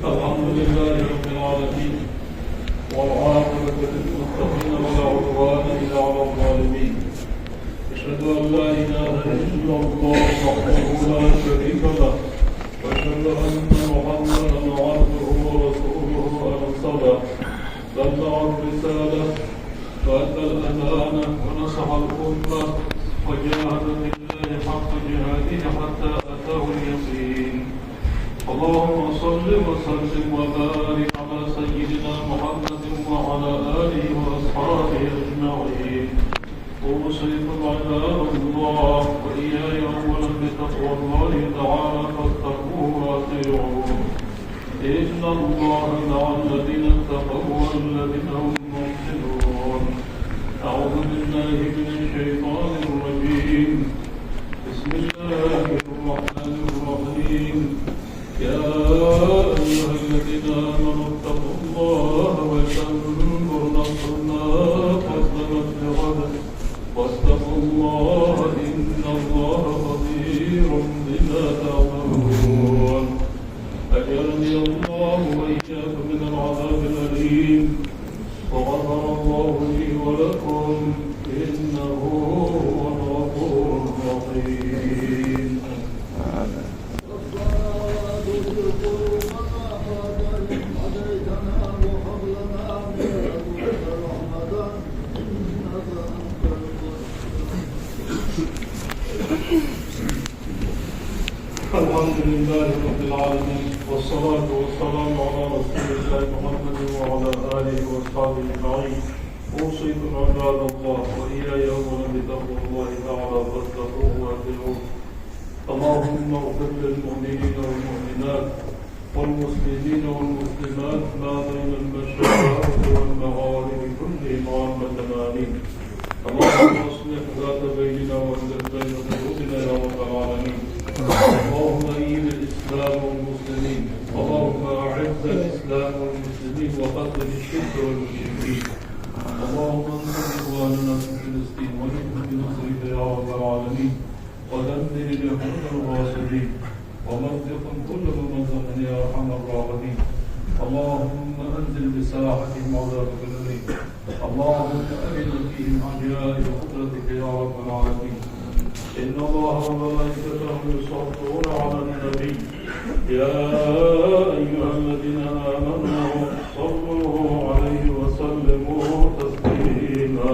الحمد لله رب العالمين والعاقبة للمتقين ولا عدوان إلا على الظالمين. أشهد أن لا إله إلا الله وحده لا شريك له وأشهد أن محمدا عبده ورسوله أرسله بلغ الرسالة وأدى الأمانة ونصح الأمة وجاهد في الله حق جهاده حتى أتاه اليقين. اللهم صل وسلم وبارك على سيدنا محمد وعلى آله وأصحابه أجمعين. أوصيكم عباد الله وإياي أولا بتقوى الله تعالى فاتقوه وأطيعوه. إن الله مع الذين اتقوا والذين هم محسنون. أعوذ بالله من الشيطان الرجيم. بسم الله الرحمن الرحيم. يا أيها الذين آمنوا اتقوا الله ولتنظر نفس ما قدمت لغد واتقوا الله إن الله خبير بما تعملون. أجرني الله وإياكم من العذاب الأليم وغفر الله لي ولكم إنه هو الغفور الرحيم. الحمد لله رب العالمين والصلاة والسلام على رسول الله محمد وعلى آله وأصحابه أجمعين. أوصيكم عباد الله وإياي أولا بتقوى الله تعالى فاتقوه وأطيعوه. اللهم اغفر للمؤمنين والمؤمنات والمسلمين والمسلمات ما بين المشارق والمغارب كلهم عامة آمين. اللهم اصلح ذات بيننا واصلح بين قلوبنا يا رب العالمين. اللهم أيد الإسلام والمسلمين. اللهم أعز الإسلام والمسلمين وقتل الشرك والمشركين. اللهم انصر إخواننا في فلسطين ونحن بنصرك يا رب العالمين. ودمر اليهود الغاصبين ومزق كل ممزق يا أرحم الراحمين. اللهم أنزل بساحتهم عذابك الأليم. اللهم أرنا فيهم عجائب قدرتك يا رب العالمين. إن الله وملائكته يصلون على النبي يا أيها الذين آمنوا صلوا عليه وسلموا تسليما.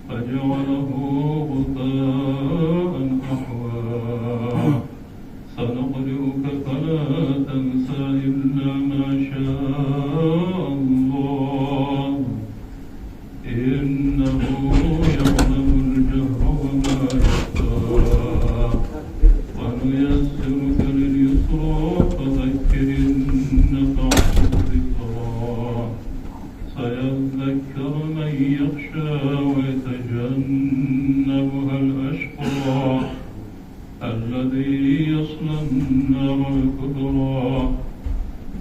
فجعله غثاء من يخشى ويتجنبها الأشقى الذي يصلى النار الكبرى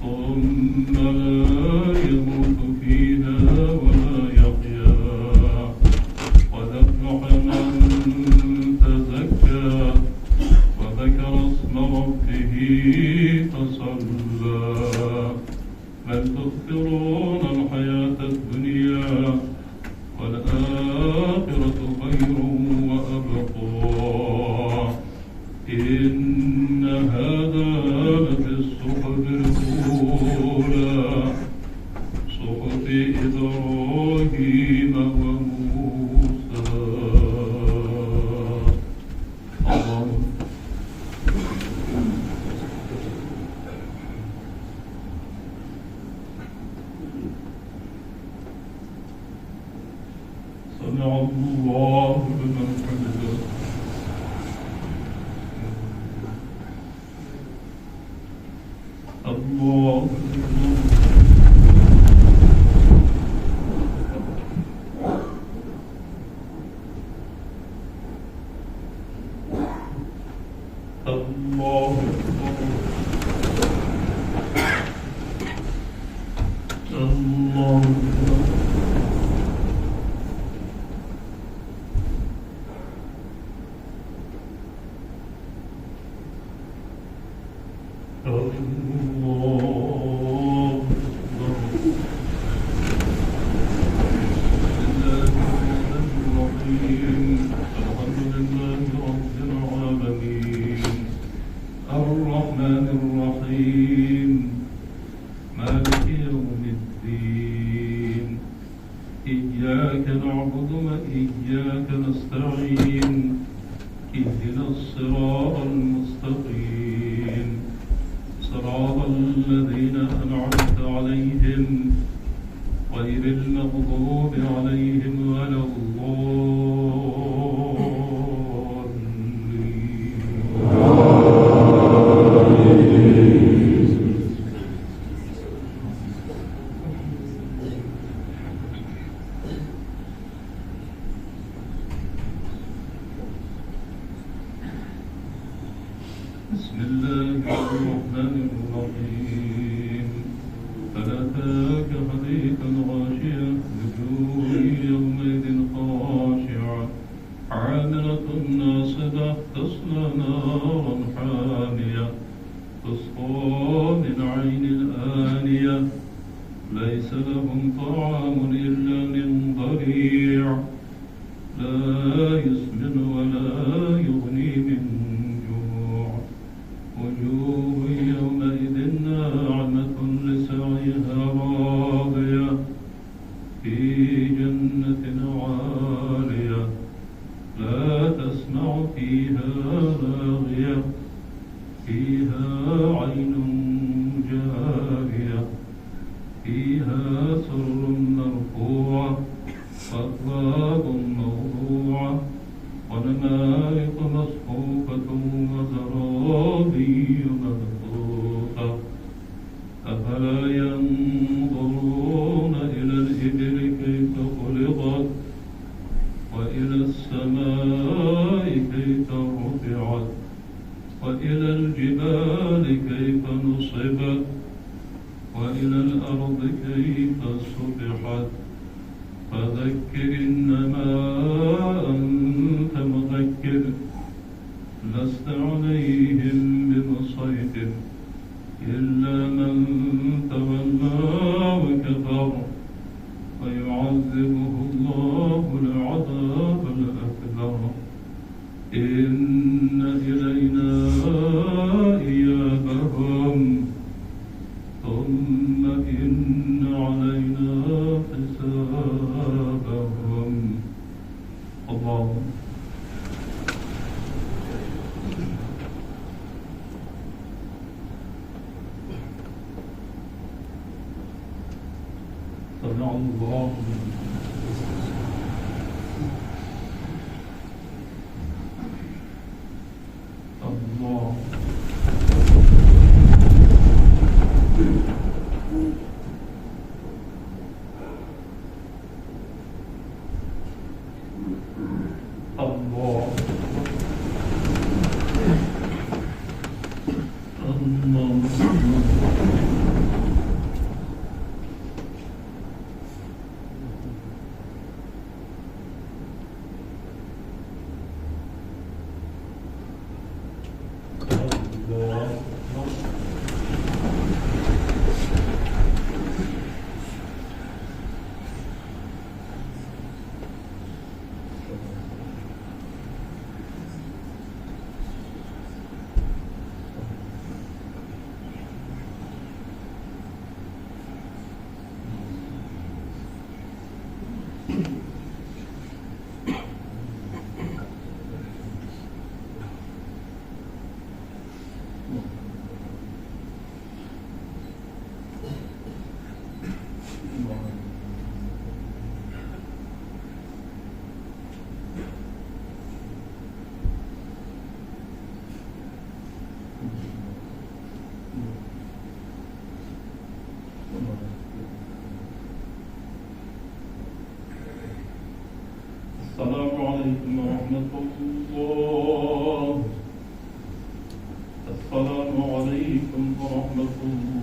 ثم لا يموت فيها ولا يحيا قد أفلح من تزكى وذكر اسم ربه فصلى بل تؤثرون الحياة الدنيا والآخرة خير وأبقى إن هذا لفي الصحف الأولى صحف إبراهيم وموسى. اللهم سمع الله لمن حمده. الله الله الله الرحمن الرحيم مالك يوم الدين إياك نعبد وإياك نستعين اهدنا الصراط المستقيم صراط الذين أنعمت عليهم غير المغضوب عليهم ولا بسم الله الرحمن الرحيم هل أتاك حديث الغاشية وجوه يومئذ خاشعة عاملة ناصبة تصلى نارا حامية تسقى من عين آنية ليس لهم طعام إلا من ضريع لا يسمن ولا يغني من وجوه يومئذ ناعمة لسعيها راضية في جنة عالية لا تسمع فيها لاغية فيها عين جارية فيها سرر مرفوعة وأكواب موضوعة ونمارق مصفوفة وزرابي مبثوثة أفلا ينظرون إلى الإبل كيف خلقت وإلى السماء كيف رفعت وإلى الجبال كيف نصبت وإلى الأرض كيف سطحت فذكر إنما أنت مذكر لست عليهم بمسيطر إلا من تولى وكفر ويعذبه الله العذاب الأكبر إن إلينا إيابهم ثم إن علينا حسابهم. الله سمع الله الله الله الله السلام عليكم ورحمة الله. السلام عليكم ورحمة الله.